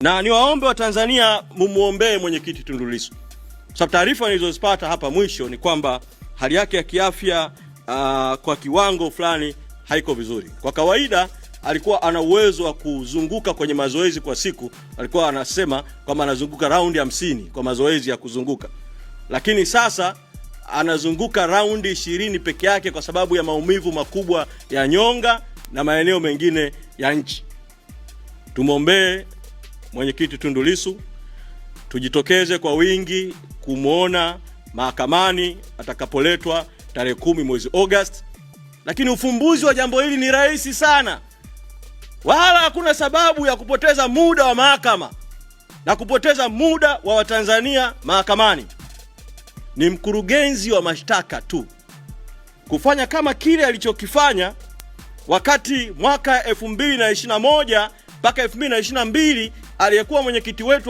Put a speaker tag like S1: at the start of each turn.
S1: Na niwaombe wa Tanzania mumuombee mwenyekiti Tundu Lissu. Sababu taarifa nilizozipata hapa mwisho ni kwamba hali yake ya kiafya kwa kiwango fulani haiko vizuri. Kwa kawaida alikuwa ana uwezo wa kuzunguka kwenye mazoezi kwa siku, alikuwa anasema kwamba anazunguka raundi 50 kwa mazoezi ya kuzunguka. Lakini sasa anazunguka raundi 20 peke yake kwa sababu ya maumivu makubwa ya nyonga na maeneo mengine ya nchi. Tumuombee mwenyekiti Tundu Lissu, tujitokeze kwa wingi kumuona mahakamani atakapoletwa tarehe 10 mwezi August. Lakini ufumbuzi wa jambo hili ni rahisi sana. Wala hakuna sababu ya kupoteza muda wa mahakama na kupoteza muda wa Watanzania mahakamani. Ni mkurugenzi wa mashtaka tu kufanya kama kile alichokifanya wakati mwaka 2021 mpaka 2022 aliyekuwa mwenyekiti wetu